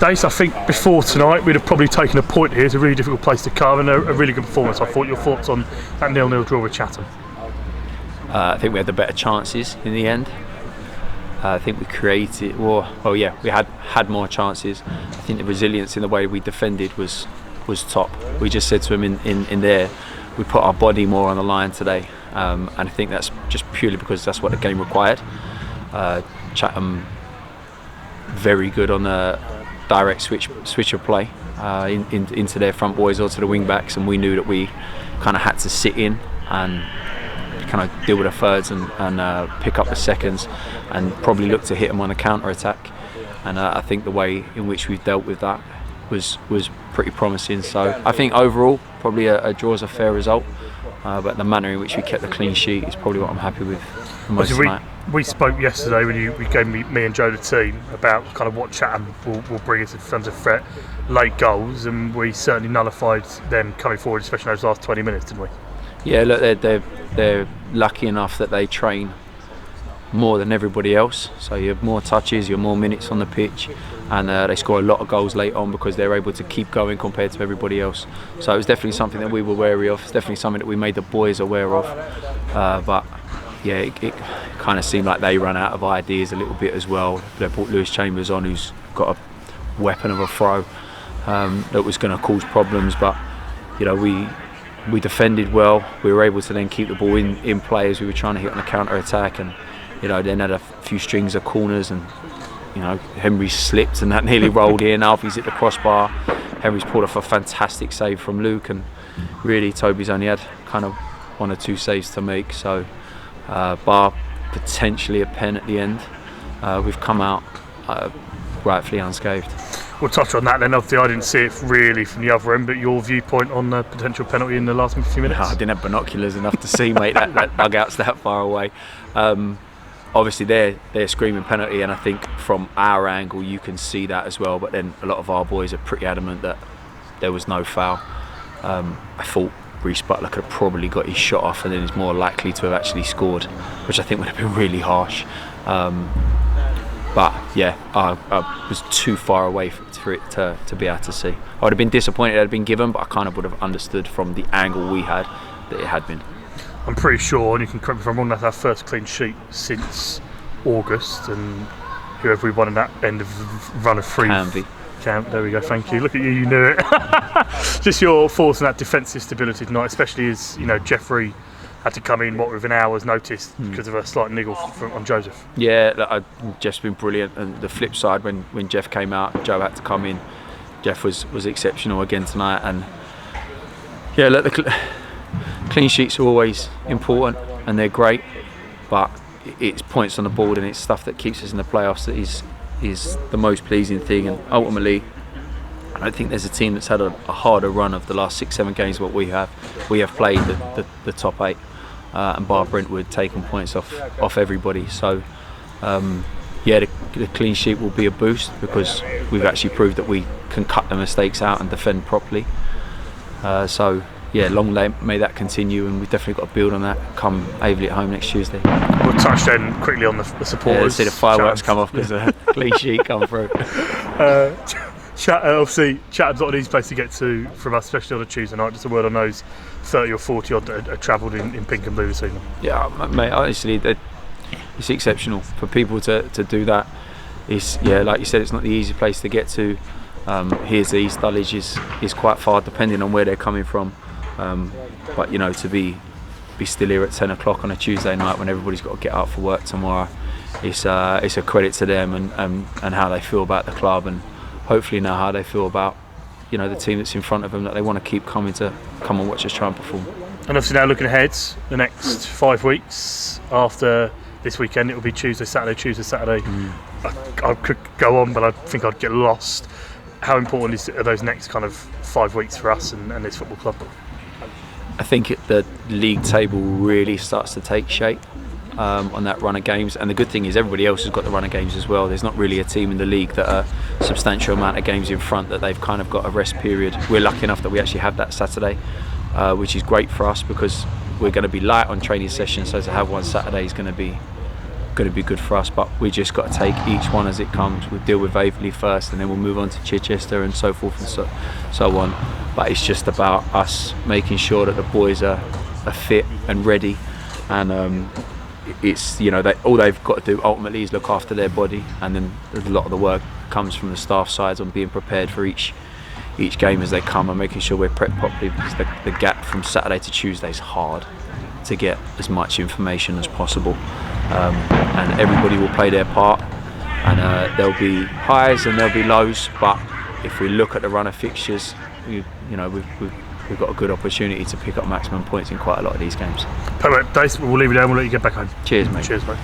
Dacey, I think before tonight we'd have probably taken a point here. It's a really difficult place to come and a really good performance. I thought. Your thoughts on that 0-0 draw with Chatham? I think we had the better chances in the end. I think we created, we had more chances. I think the resilience in the way we defended was top. We just said to him in there, we put our body more on the line today, and I think that's just purely because that's what the game required. Chatham very good on the direct switch of play into their front boys or to the wing backs, and we knew that we kind of had to sit in and kind of deal with the thirds and pick up the seconds and probably look to hit them on a counter attack. And I think the way in which we've dealt with that was pretty promising. So I think overall probably a draw is a fair result, but the manner in which we kept the clean sheet is probably what I'm happy with the most tonight. We spoke yesterday when you gave me and Joe the team about kind of what Chatham will bring us in terms of threat, late goals, and we certainly nullified them coming forward, especially in those last 20 minutes, didn't we? Yeah, look, they're lucky enough that they train more than everybody else. So you have more touches, you have more minutes on the pitch, and they score a lot of goals late on because they're able to keep going compared to everybody else. So it was definitely something that we were wary of. It's definitely something that we made the boys aware of. But yeah, it kind of seemed like they ran out of ideas a little bit as well. They brought Lewis Chambers on, who's got a weapon of a throw that was going to cause problems. But you know, we defended well. We were able to then keep the ball in play as we were trying to hit on the counter attack, and you know, then had a few strings of corners, and you know, Henry slipped and that nearly rolled in. Alfie's hit the crossbar. Henry's pulled off a fantastic save from Luke, and really Toby's only had kind of 1 or 2 saves to make. So bar potentially a pen at the end, we've come out rightfully unscathed. We'll touch on that then. Obviously I didn't see it really from the other end, but your viewpoint on the potential penalty in the last few minutes? No, I didn't have binoculars enough to see, mate. that dugout's that far away. Obviously they're screaming penalty, and I think from our angle you can see that as well, but then a lot of our boys are pretty adamant that there was no foul. I thought Reece Butler could have probably got his shot off, and then he's more likely to have actually scored, which I think would have been really harsh. But yeah, I was too far away for it to be able to see. I would have been disappointed it had been given, but I kind of would have understood from the angle we had that it had been. I'm pretty sure, and you can correct me if I'm wrong, that's our first clean sheet since August, and whoever we won in that end of run of three. There we go, thank you. Look at you, you knew it. Just your thoughts on that defensive stability tonight, especially as you know Jeffrey had to come in with an hour's notice because of a slight niggle on Joseph. Yeah, Jeff's been brilliant, and the flip side when Jeff came out, Joe had to come in. Jeff was exceptional again tonight, and yeah, look, the clean sheets are always important and they're great, but it's points on the board and it's stuff that keeps us in the playoffs that is the most pleasing thing. And ultimately I don't think there's a team that's had a harder run of the last 6-7 games what we have played the top 8, and bar Brentwood taking points off everybody. So yeah, the clean sheet will be a boost because we've actually proved that we can cut the mistakes out and defend properly. So yeah, long may that continue, and we've definitely got to build on that come Aveley at home next Tuesday. We'll touch then quickly on the supporters. Yeah, see the fireworks come off because the clean sheet come through. Obviously Chatham's not an easy place to get to from us, especially on a Tuesday night. Just a word on those 30 or 40 odd are travelled in pink and blue this evening. Yeah, mate, honestly it's exceptional for people to do that. It's, yeah, like you said, it's not the easy place to get to. Here's the East Dulwich is quite far depending on where they're coming from. But you know, to be still here at 10 o'clock on a Tuesday night when everybody's got to get out for work tomorrow, it's a credit to them and how they feel about the club, and hopefully now how they feel about, you know, the team that's in front of them, that they want to keep coming and watch us try and perform. And obviously now looking ahead, the next 5 weeks after this weekend, it will be Tuesday, Saturday. I could go on, but I think I'd get lost. How important are those next kind of 5 weeks for us and this football club? I think the league table really starts to take shape on that run of games, and the good thing is everybody else has got the run of games as well. There's not really a team in the league that are a substantial amount of games in front that they've kind of got a rest period. We're lucky enough that we actually have that Saturday, which is great for us because we're going to be light on training sessions, so to have one Saturday is going to be going to be good for us. But we just got to take each one as it comes. We'll deal with Waverley first, and then we'll move on to Chichester and so forth and so on. But it's just about us making sure that the boys are fit and ready, and it's, you know, all they've got to do ultimately is look after their body, and then a lot of the work comes from the staff sides on being prepared for each game as they come, and making sure we're prepped properly, because the gap from Saturday to Tuesday is hard to get as much information as possible, and everybody will play their part, and there'll be highs and there'll be lows, but if we look at the run of fixtures, we've got a good opportunity to pick up maximum points in quite a lot of these games. Perfect. Dacey, we'll leave you there and we'll let you get back home. Cheers, mate. Cheers, mate.